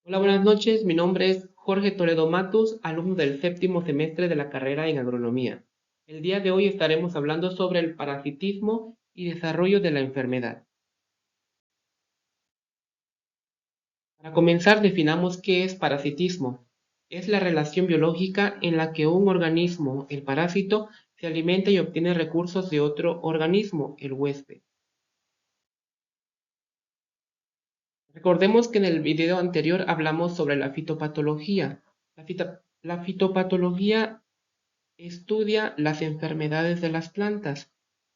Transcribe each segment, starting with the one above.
Hola, buenas noches. Mi nombre es Jorge Toledo Matus, alumno del séptimo semestre de la carrera en agronomía. El día de hoy estaremos hablando sobre el parasitismo y desarrollo de la enfermedad. Para comenzar, definamos qué es parasitismo. Es la relación biológica en la que un organismo, el parásito, se alimenta y obtiene recursos de otro organismo, el huésped. Recordemos que en el video anterior hablamos sobre la fitopatología. La fitopatología estudia las enfermedades de las plantas.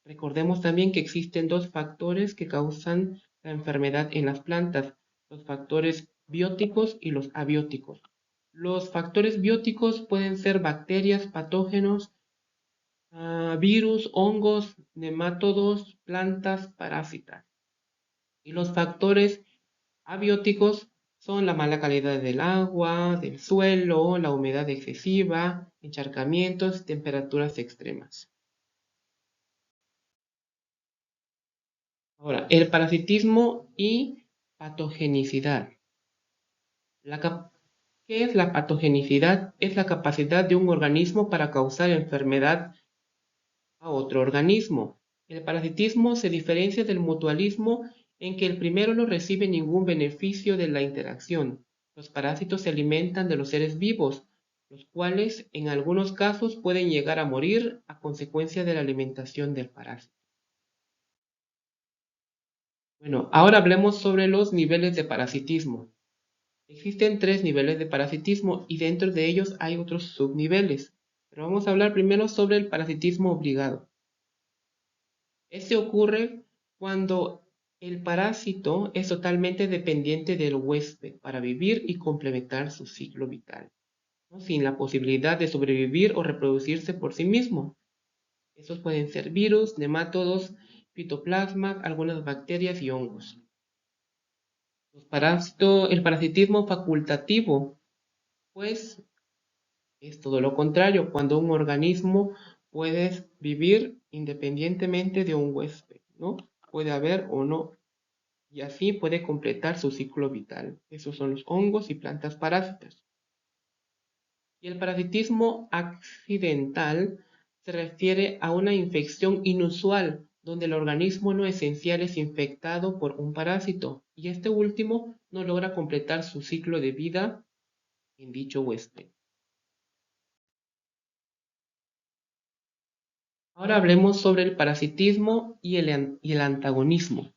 Recordemos también que existen dos factores que causan la enfermedad en las plantas, los factores bióticos y los abióticos. Los factores bióticos pueden ser bacterias, patógenos, virus, hongos, nemátodos, plantas, parásitas. Y los factores abióticos son la mala calidad del agua, del suelo, la humedad excesiva, encharcamientos, temperaturas extremas. Ahora, el parasitismo y patogenicidad. ¿Qué es la patogenicidad? Es la capacidad de un organismo para causar enfermedad a otro organismo. El parasitismo se diferencia del mutualismo en que el primero no recibe ningún beneficio de la interacción. Los parásitos se alimentan de los seres vivos, los cuales en algunos casos pueden llegar a morir a consecuencia de la alimentación del parásito. Bueno, ahora hablemos sobre los niveles de parasitismo. Existen tres niveles de parasitismo y dentro de ellos hay otros subniveles. Pero vamos a hablar primero sobre el parasitismo obligado. Este ocurre cuando el parásito es totalmente dependiente del huésped para vivir y complementar su ciclo vital, ¿no? Sin la posibilidad de sobrevivir o reproducirse por sí mismo. Estos pueden ser virus, nemátodos, fitoplasma, algunas bacterias y hongos. El parasitismo facultativo, pues es todo lo contrario, cuando un organismo puede vivir independientemente de un huésped, ¿no? Puede haber o no, y así puede completar su ciclo vital. Esos son los hongos y plantas parásitas. Y el parasitismo accidental se refiere a una infección inusual, donde el organismo no esencial es infectado por un parásito, y este último no logra completar su ciclo de vida en dicho huésped. Ahora hablemos sobre el parasitismo y el antagonismo.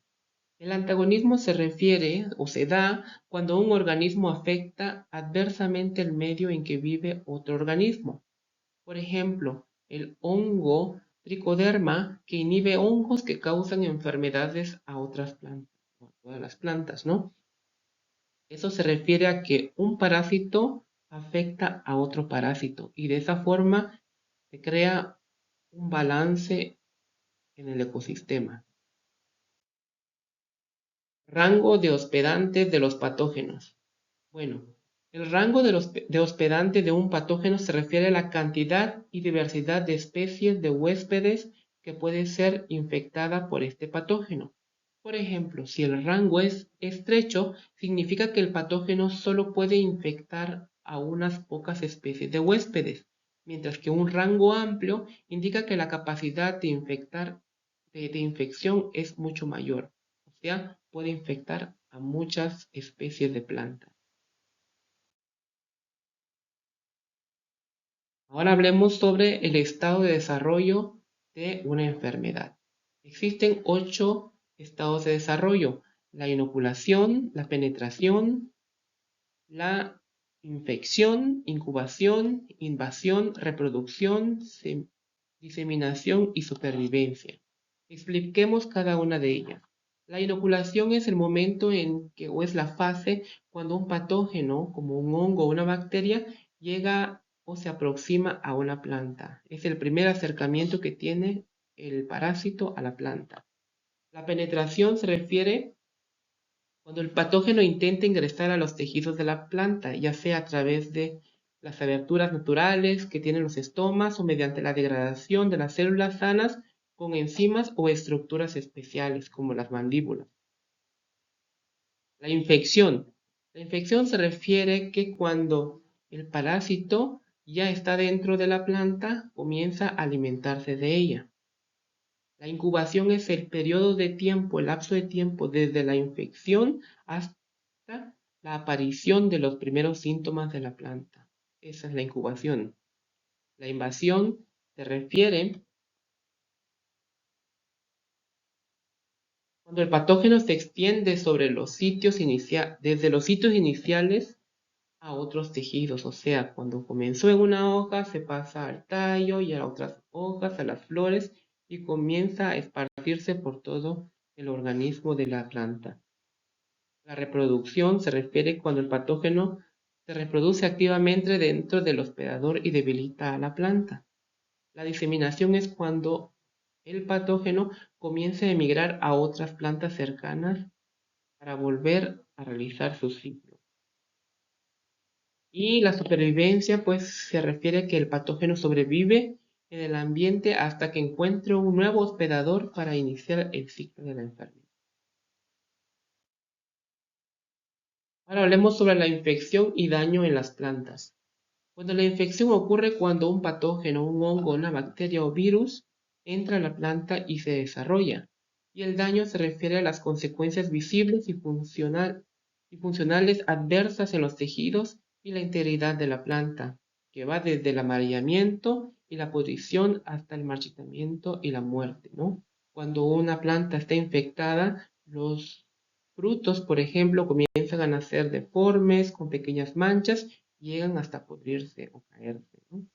El antagonismo se refiere o se da cuando un organismo afecta adversamente el medio en que vive otro organismo. Por ejemplo, el hongo tricoderma que inhibe hongos que causan enfermedades a otras plantas, a todas las plantas, ¿no? Eso se refiere a que un parásito afecta a otro parásito y de esa forma se crea un balance en el ecosistema. Rango de hospedantes de los patógenos. Bueno, el rango de hospedante de un patógeno se refiere a la cantidad y diversidad de especies de huéspedes que puede ser infectada por este patógeno. Por ejemplo, si el rango es estrecho, significa que el patógeno solo puede infectar a unas pocas especies de huéspedes, mientras que un rango amplio indica que la capacidad de infección es mucho mayor, o sea, puede infectar a muchas especies de plantas. Ahora hablemos sobre el estado de desarrollo de una enfermedad. Existen 8 estados de desarrollo: la inoculación, la penetración, la infección, incubación, invasión, reproducción, diseminación y supervivencia. Expliquemos cada una de ellas. La inoculación es el momento en que, o es la fase cuando un patógeno, como un hongo o una bacteria, llega o se aproxima a una planta. Es el primer acercamiento que tiene el parásito a la planta. La penetración se refiere cuando el patógeno intenta ingresar a los tejidos de la planta, ya sea a través de las aberturas naturales que tienen los estomas o mediante la degradación de las células sanas con enzimas o estructuras especiales como las mandíbulas. La infección. La infección se refiere que cuando el parásito ya está dentro de la planta, comienza a alimentarse de ella. La incubación es el periodo de tiempo, el lapso de tiempo desde la infección hasta la aparición de los primeros síntomas de la planta. Esa es la incubación. La invasión se refiere cuando el patógeno se extiende sobre los sitios desde los sitios iniciales a otros tejidos, o sea, cuando comenzó en una hoja se pasa al tallo y a otras hojas, a las flores y comienza a esparcirse por todo el organismo de la planta. La reproducción se refiere cuando el patógeno se reproduce activamente dentro del hospedador y debilita a la planta. La diseminación es cuando el patógeno comienza a emigrar a otras plantas cercanas para volver a realizar su ciclo. Y la supervivencia, pues, se refiere a que el patógeno sobrevive en el ambiente hasta que encuentre un nuevo hospedador para iniciar el ciclo de la enfermedad. Ahora hablemos sobre la infección y daño en las plantas. Cuando la infección ocurre cuando un patógeno, un hongo, una bacteria o virus entra a la planta y se desarrolla. Y el daño se refiere a las consecuencias visibles y funcionales adversas en los tejidos y la integridad de la planta, que va desde el amarillamiento y la pudrición hasta el marchitamiento y la muerte, ¿no? Cuando una planta está infectada, los frutos, por ejemplo, comienzan a nacer deformes, con pequeñas manchas, llegan hasta pudrirse o caerse, ¿no?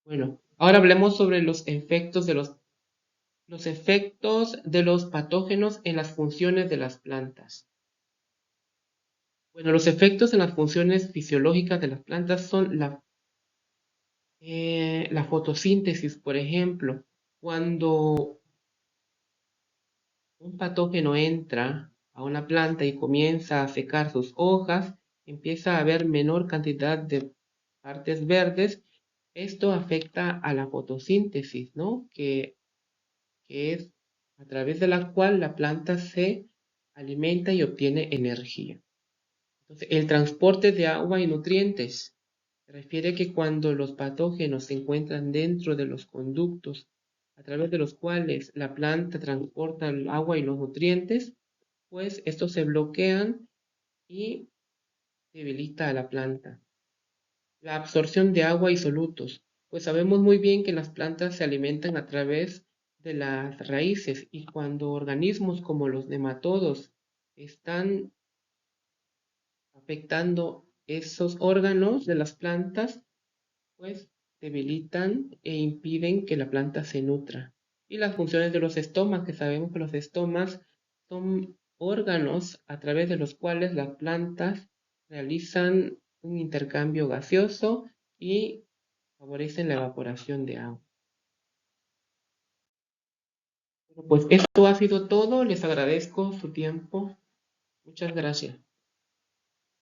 Bueno, ahora hablemos sobre los efectos de los patógenos en las funciones de las plantas. Bueno, los efectos en las funciones fisiológicas de las plantas son la fotosíntesis, por ejemplo. Cuando un patógeno entra a una planta y comienza a secar sus hojas, empieza a haber menor cantidad de partes verdes. Esto afecta a la fotosíntesis, ¿no? Que es a través de la cual la planta se alimenta y obtiene energía. Entonces, el transporte de agua y nutrientes se refiere que cuando los patógenos se encuentran dentro de los conductos a través de los cuales la planta transporta el agua y los nutrientes, pues estos se bloquean y debilita a la planta. La absorción de agua y solutos, pues sabemos muy bien que las plantas se alimentan a través de las raíces y cuando organismos como los nematodos están afectando esos órganos de las plantas, pues debilitan e impiden que la planta se nutra. Y las funciones de los estomas, que sabemos que los estomas son órganos a través de los cuales las plantas realizan un intercambio gaseoso y favorecen la evaporación de agua. Pues esto ha sido todo, les agradezco su tiempo. Muchas gracias.